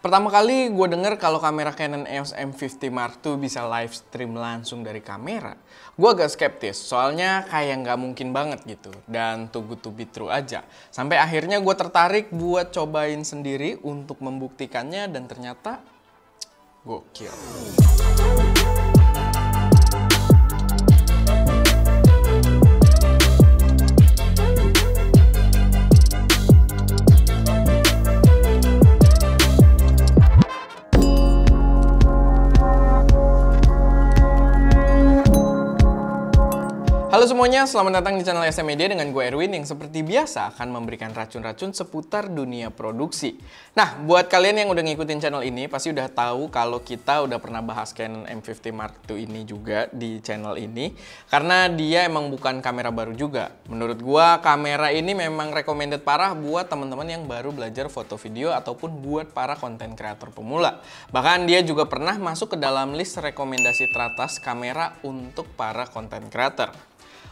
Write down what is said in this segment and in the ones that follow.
Pertama kali gue denger kalau kamera Canon EOS M50 Mark II bisa live stream langsung dari kamera, gue agak skeptis, soalnya kayak nggak mungkin banget gitu, dan too good to be true aja. Sampai akhirnya gue tertarik buat cobain sendiri untuk membuktikannya, dan ternyata gokil. Halo semuanya, selamat datang di channel SM Media dengan gue Erwin yang seperti biasa akan memberikan racun-racun seputar dunia produksi. Nah, buat kalian yang udah ngikutin channel ini pasti udah tahu kalau kita udah pernah bahas Canon M50 Mark II ini juga di channel ini, karena dia emang bukan kamera baru juga. Menurut gue, kamera ini memang recommended parah buat teman-teman yang baru belajar foto video ataupun buat para konten kreator pemula. Bahkan dia juga pernah masuk ke dalam list rekomendasi teratas kamera untuk para konten kreator.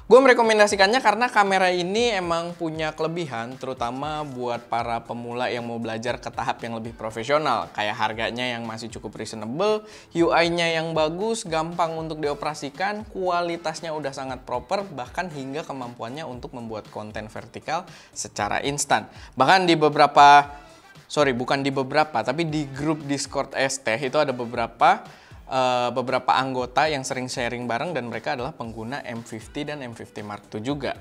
Gue merekomendasikannya karena kamera ini emang punya kelebihan, terutama buat para pemula yang mau belajar ke tahap yang lebih profesional. Kayak harganya yang masih cukup reasonable, UI-nya yang bagus, gampang untuk dioperasikan, kualitasnya udah sangat proper, bahkan hingga kemampuannya untuk membuat konten vertikal secara instan. Bahkan di tapi di grup Discord ST itu ada beberapa anggota yang sering sharing bareng, dan mereka adalah pengguna M50 dan M50 Mark II juga.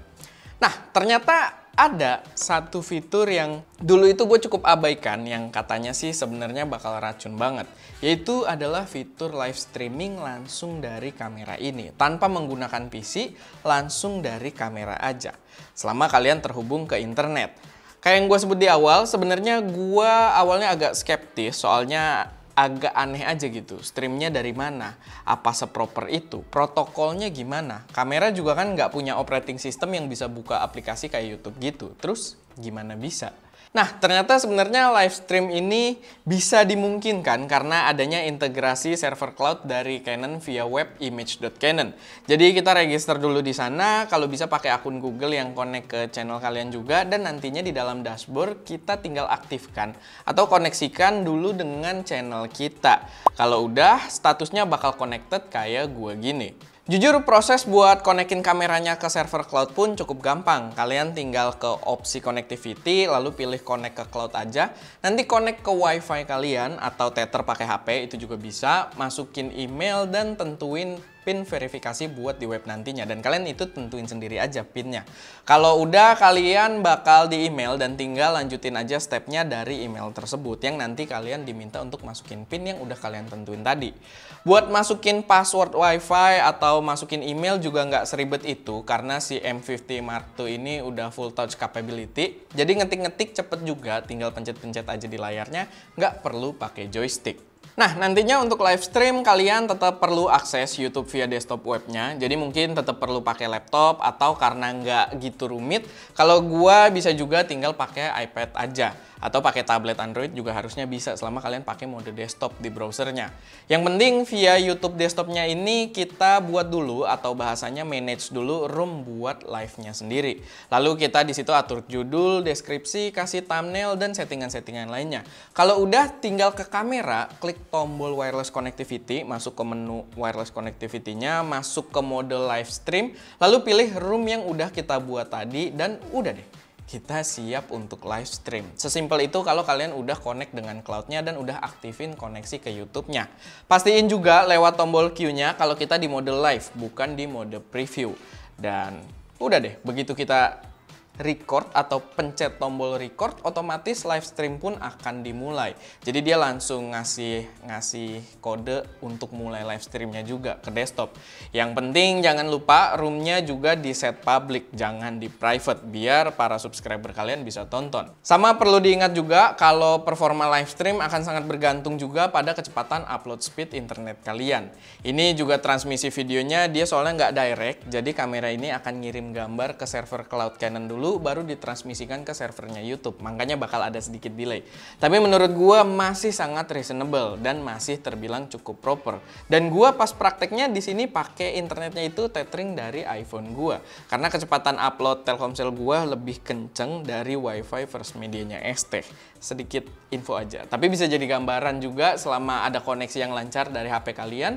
Nah, ternyata ada satu fitur yang dulu itu gue cukup abaikan, yang katanya sih sebenarnya bakal racun banget, yaitu adalah fitur live streaming langsung dari kamera ini tanpa menggunakan PC, langsung dari kamera aja selama kalian terhubung ke internet. Kayak yang gue sebut di awal, sebenarnya gue awalnya agak skeptis, soalnya agak aneh aja gitu, streamnya dari mana? Apa seproper itu? Protokolnya gimana? Kamera juga kan nggak punya operating system yang bisa buka aplikasi kayak YouTube gitu. Terus gimana bisa? Nah, ternyata sebenarnya live stream ini bisa dimungkinkan karena adanya integrasi server cloud dari Canon via web image.canon. Jadi kita register dulu di sana, kalau bisa pakai akun Google yang connect ke channel kalian juga, dan nantinya di dalam dashboard kita tinggal aktifkan atau koneksikan dulu dengan channel kita. Kalau udah, statusnya bakal connected kayak gua gini. Jujur, proses buat konekin kameranya ke server cloud pun cukup gampang. Kalian tinggal ke opsi connectivity, lalu pilih connect ke cloud aja. Nanti connect ke wifi kalian atau tether pakai HP, itu juga bisa. Masukin email dan tentuin pin verifikasi buat di web nantinya, dan kalian itu tentuin sendiri aja pinnya. Kalau udah, kalian bakal di email dan tinggal lanjutin aja stepnya dari email tersebut, yang nanti kalian diminta untuk masukin pin yang udah kalian tentuin tadi. Buat masukin password wifi atau masukin email juga nggak seribet itu, karena si M50 Mark II ini udah full touch capability, jadi ngetik-ngetik cepet juga, tinggal pencet-pencet aja di layarnya, nggak perlu pakai joystick. Nah, nantinya untuk live stream kalian tetap perlu akses YouTube via desktop webnya, jadi mungkin tetap perlu pakai laptop, atau karena nggak gitu rumit, kalau gua bisa juga tinggal pakai iPad aja, atau pakai tablet Android juga harusnya bisa selama kalian pakai mode desktop di browsernya. Yang penting via YouTube desktopnya ini kita buat dulu, atau bahasanya manage dulu room buat live-nya sendiri. Lalu kita di situ atur judul, deskripsi, kasih thumbnail, dan settingan-settingan lainnya. Kalau udah, tinggal ke kamera, klik tombol wireless connectivity, masuk ke menu wireless connectivity-nya, masuk ke mode live stream, lalu pilih room yang udah kita buat tadi, dan udah deh, kita siap untuk live stream. Sesimpel itu kalau kalian udah connect dengan cloud-nya dan udah aktifin koneksi ke YouTube-nya. Pastiin juga lewat tombol Q-nya kalau kita di mode live, bukan di mode preview. Dan udah deh, begitu kita record atau pencet tombol record, otomatis live stream pun akan dimulai. Jadi dia langsung ngasih kode untuk mulai live streamnya juga ke desktop. Yang penting jangan lupa roomnya juga di set public, jangan di private, biar para subscriber kalian bisa tonton. Sama perlu diingat juga kalau performa live stream akan sangat bergantung juga pada kecepatan upload speed internet kalian. Ini juga transmisi videonya dia soalnya nggak direct, jadi kamera ini akan ngirim gambar ke server cloud Canon dulu, dulu baru ditransmisikan ke servernya YouTube. Makanya bakal ada sedikit delay. Tapi menurut gua masih sangat reasonable dan masih terbilang cukup proper. Dan gua pas prakteknya di sini pakai internetnya itu tethering dari iPhone gua. Karena kecepatan upload Telkomsel gua lebih kenceng dari WiFi First Media-nya ST. Sedikit info aja. Tapi bisa jadi gambaran juga selama ada koneksi yang lancar dari HP kalian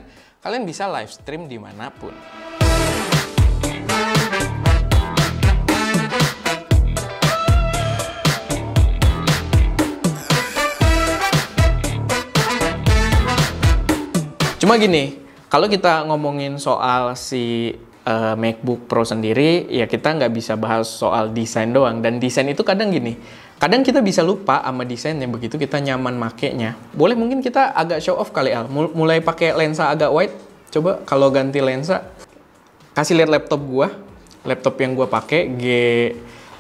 bisa live stream dimanapun. Cuma gini, kalau kita ngomongin soal si MacBook Pro sendiri, ya kita nggak bisa bahas soal desain doang. Dan desain itu kadang gini, kadang kita bisa lupa sama desainnya begitu kita nyaman makainya. Boleh mungkin kita agak show off kali Al, mulai pakai lensa agak wide. Coba kalau ganti lensa, kasih lihat laptop gua. Laptop yang gua pakai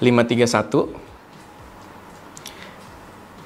G531.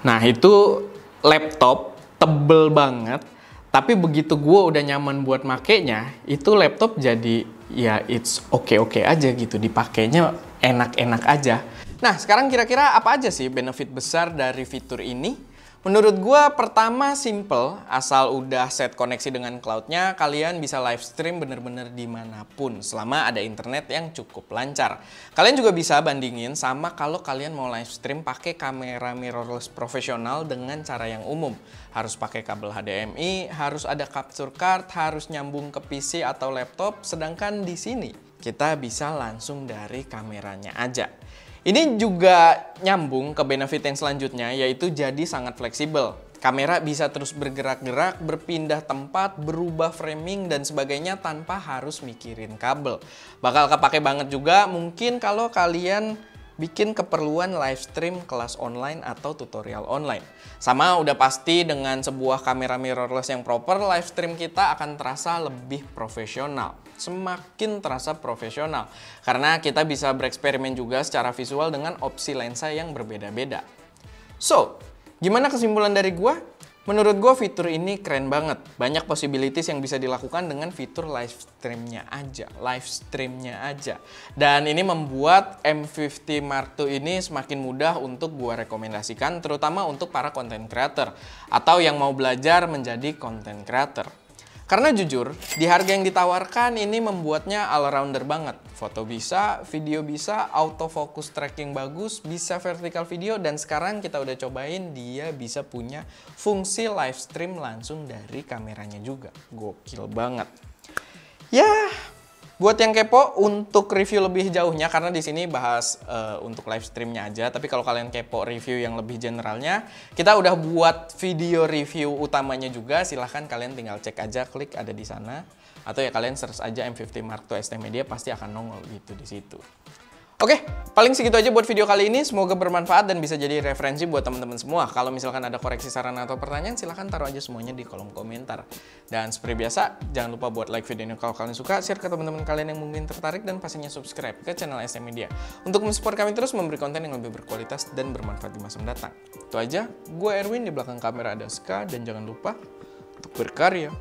Nah, itu laptop tebel banget. Tapi begitu gue udah nyaman buat makainya, itu laptop jadi ya it's oke-oke aja gitu. Dipakainya enak-enak aja. Nah, sekarang kira-kira apa aja sih benefit besar dari fitur ini? Menurut gue pertama simple, asal udah set koneksi dengan cloud-nya, kalian bisa live stream bener-bener dimanapun selama ada internet yang cukup lancar. Kalian juga bisa bandingin sama kalau kalian mau live stream pakai kamera mirrorless profesional dengan cara yang umum. Harus pakai kabel HDMI, harus ada capture card, harus nyambung ke PC atau laptop, sedangkan di sini kita bisa langsung dari kameranya aja. Ini juga nyambung ke benefit yang selanjutnya, yaitu jadi sangat fleksibel. Kamera bisa terus bergerak-gerak, berpindah tempat, berubah framing, dan sebagainya tanpa harus mikirin kabel. Bakal kepake banget juga mungkin kalau kalian bikin keperluan live stream kelas online atau tutorial online. Sama udah pasti dengan sebuah kamera mirrorless yang proper, live stream kita akan terasa lebih profesional. Semakin terasa profesional. Karena kita bisa bereksperimen juga secara visual dengan opsi lensa yang berbeda-beda. So, gimana kesimpulan dari gua? Menurut gue fitur ini keren banget. Banyak possibilities yang bisa dilakukan dengan fitur live streamnya aja. Dan ini membuat M50 Mark II ini semakin mudah untuk gue rekomendasikan, terutama untuk para content creator atau yang mau belajar menjadi content creator. Karena jujur, di harga yang ditawarkan ini membuatnya all-rounder banget. Foto bisa, video bisa, autofocus tracking bagus, bisa vertical video, dan sekarang kita udah cobain dia bisa punya fungsi live stream langsung dari kameranya juga. Gokil banget. Ya, buat yang kepo untuk review lebih jauhnya, karena di sini bahas untuk live streamnya aja. Tapi kalau kalian kepo review yang lebih generalnya, kita udah buat video review utamanya juga. Silahkan kalian tinggal cek aja, klik ada di sana. Atau ya kalian search aja M50 Mark II ST Media, pasti akan nongol gitu di situ. Oke, paling segitu aja buat video kali ini. Semoga bermanfaat dan bisa jadi referensi buat teman-teman semua. Kalau misalkan ada koreksi, saran, atau pertanyaan, silahkan taruh aja semuanya di kolom komentar. Dan seperti biasa, jangan lupa buat like video ini kalau kalian suka, share ke teman-teman kalian yang mungkin tertarik, dan pastinya subscribe ke channel ST Media untuk mensupport kami terus memberi konten yang lebih berkualitas dan bermanfaat di masa mendatang. Itu aja, gue Erwin, di belakang kamera ada Ska, dan jangan lupa untuk berkarya.